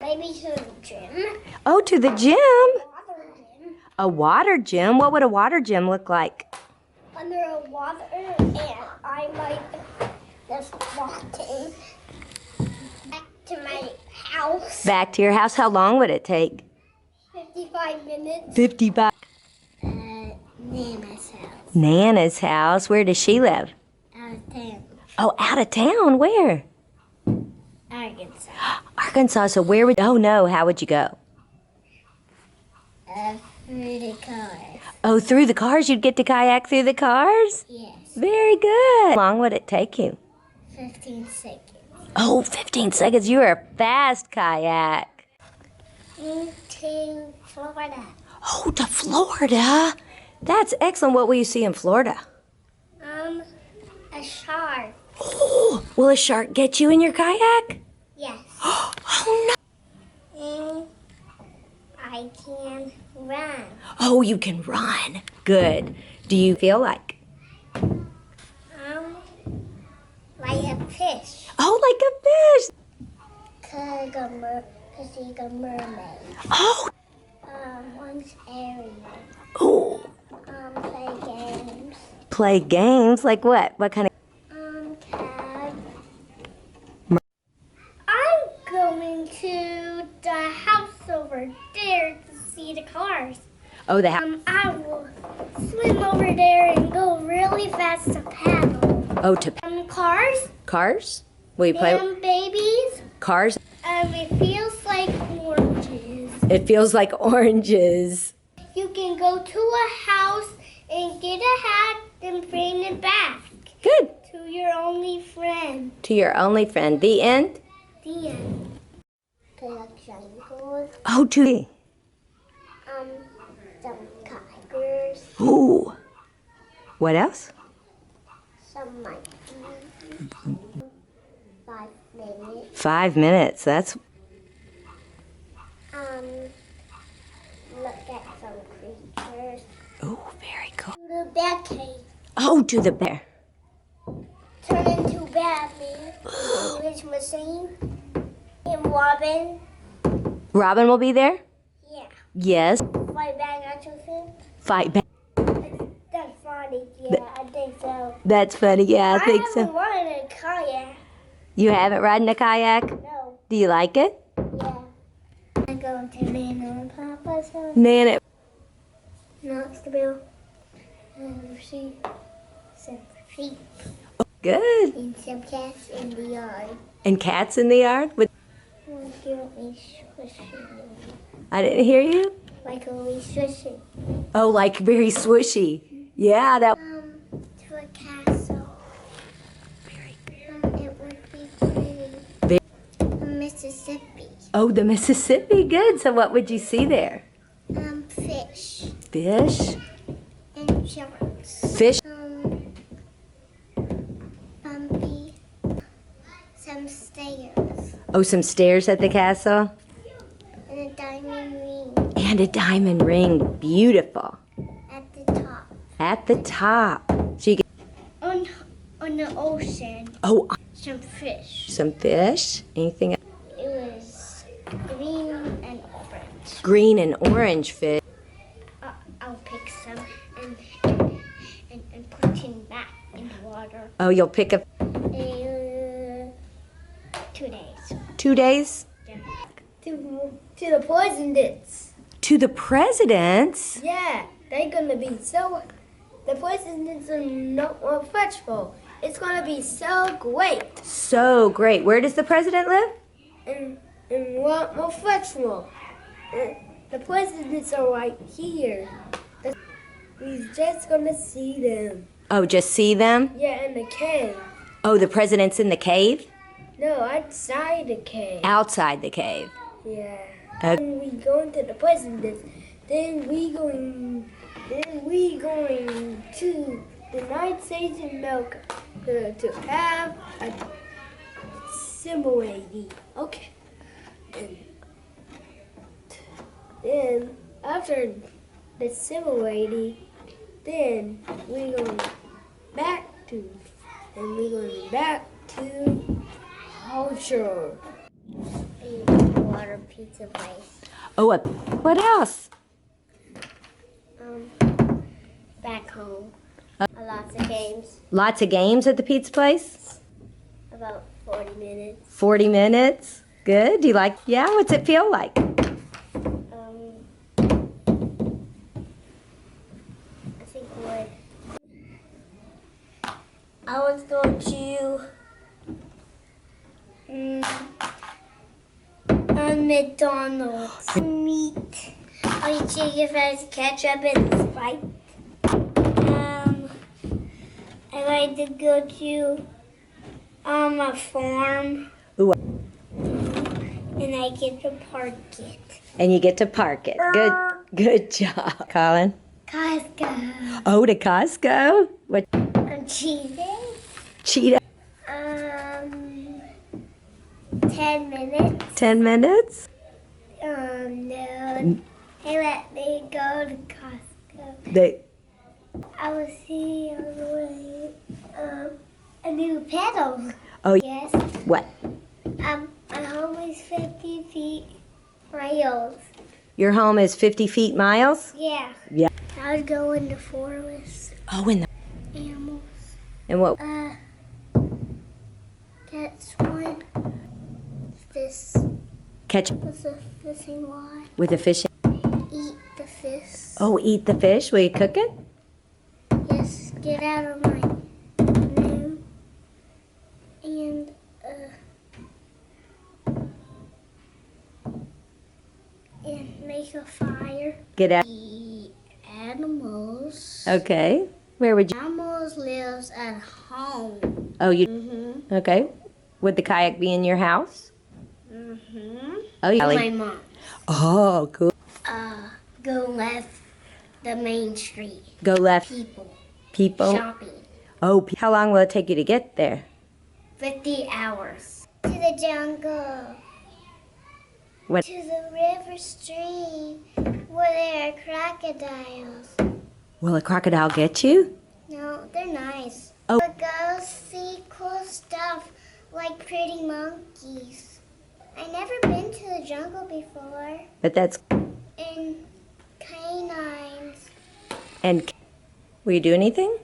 Maybe to the gym. Oh, to the gym? Water gym. A water gym? What would a water gym look like? Under a water, and I might just walking back to my house. Back to your house? How long would it take? 55 minutes. 55. Nana's house. Nana's house. Where does she live? Out of town. Oh, out of town. Where? Arkansas. Arkansas. So where would... Oh, no. How would you go? Through the cars. Oh, through the cars? You'd get to kayak through the cars? Yes. Very good. How long would it take you? 15 seconds. Oh, 15 seconds. You are a fast kayak. To Florida. Oh, to Florida. That's excellent. What will you see in Florida? A shark. Oh, will a shark get you in your kayak? Yes. Oh, no. And I can run. Oh, you can run. Good. Do you feel like? Like a fish. Oh, like a fish. Cause he's a mermaid. Oh. One's area. Oh. Play games. Play games? Like what? What kind of? Cab. I'm going to the house over there to see the cars. Oh, the house. I will swim over there and go really fast to paddle. Oh, to Cars. cars? Will you play Babies. cars? It feels like oranges. It feels like oranges. You can go to a house and get a hat and bring it back. Good. To your only friend. To your only friend. The end? The end. Kayak jungles. Oh, to the. Some tigers. Ooh. What else? Some monkeys. 5 minutes. 5 minutes. That's. Look at some creatures. Oh, very cool. The bear cave. Oh, to the bear. Turn into Batman. Which machine? And Robin. Robin will be there? Yeah. Yes. Fight back at your film. Fight back. That's funny. Yeah, I think so. That's funny. Yeah, I think haven't so. run in a kayak. You haven't ridden a kayak? No. Do you like it? Yeah. I'm going to Nana and Papa's house. Nana. Knocks the bell. See some sheep Good. and some cats in the yard. And cats in the yard? With Give me swishy. I didn't hear you. Like a wee swishy. Oh, like very swishy. Yeah, that. To a castle. Very good. It would be pretty. Mississippi. Oh, the Mississippi. Good. So what would you see there? Fish. Fish. And sharks. Fish. Bumpy. Some stairs. Oh, some stairs at the castle. And a diamond ring And a diamond ring. Beautiful. at the top. At the top. So you get. On the ocean. Oh, Some fish. some fish. Anything else? It was green and orange. Green and orange fish. I'll pick some and put him back in the water. Oh, you'll pick up 2 days. 2 days? Yeah. To the presidents. To the presidents? Yeah, they're gonna be so. The presidents are not more fetchful. It's gonna be so great. So great. Where does the president live? And what more fetchful. The presidents are right here. We're just gonna see them. Oh, just see them? Yeah, in the cave. Oh, the president's in the cave? No, outside the cave. Outside the cave. Yeah. Okay. When we go into the presidents, then we going to the United States of America to have a ceremony. Okay. And then after the ceremony, then we going back to culture. water pizza place. Oh, what else? Back home. Lots of games. Lots of games at the pizza place? About 40 minutes. 40 minutes? Good. Do you like, yeah, what's it feel like? I think wood. I was going to McDonald's. Meat. I'll eat chicken fries, ketchup, and Sprite. I like to go to a farm. Ooh. And I get to park it. And you get to park it. Good job. Colin? Costco. Oh, to Costco? What? Cheating. Cheetah? 10 minutes. 10 minutes? No. They let me go to Costco. I was seeing on the way a new pedal. Oh, Yes. what? My home is 50 feet miles. Your home is 50 feet miles? Yeah. Yeah. I would go in the forest. Oh, in the... Animals. And what? Catch one. This Catch was a fishing rod. with a fish? Eat the fish. Oh, eat the fish? Will you cook it? Yes, get out of my room. And make a fire. Get out. The animals. Okay. Where would you? Animals lives at home. Oh, you. Mm-hmm. Okay. Would the kayak be in your house? Mm-hmm. Oh, you. My mom. Oh, cool. Go left the main street. Go left. People. Shopping. Oh, how long will it take you to get there? 50 hours. To the jungle. What? To the river stream where there are crocodiles. Will a crocodile get you? No, they're nice. Oh. But go see cool stuff like pretty monkeys. I never been to the jungle before. But that's. And canines. And will you do anything?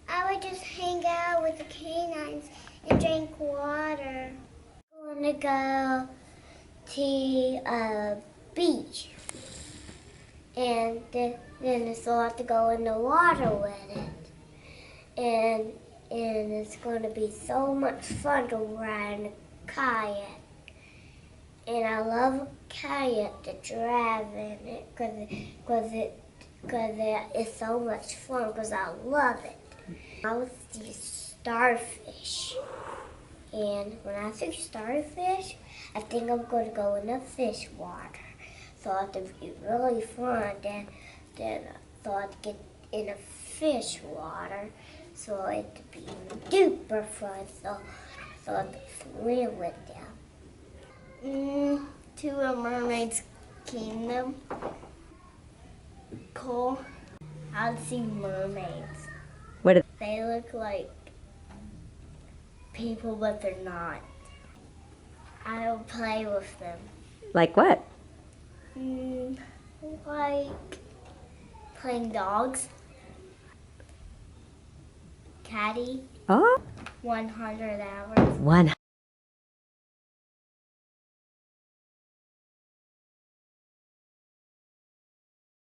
I would just hang out with the canines and drink water. I want to go to a beach. And then I still have to go in the water with it. And it's going to be so much fun to ride in a kayak. And I love a kayak to drive in it because it's so much fun because I love it. I would see starfish. And when I see starfish, I think I'm going to go in the fish water. So it would be really fun. Then I thought I'd get in a fish water. So it would be super fun. So I thought I'd swim with them. To a mermaid's kingdom. Cool. I'd see mermaids. What? They look like people, but they're not. I'll play with them. Like what? Like playing dogs. Caddy. Oh. 100 hours. One.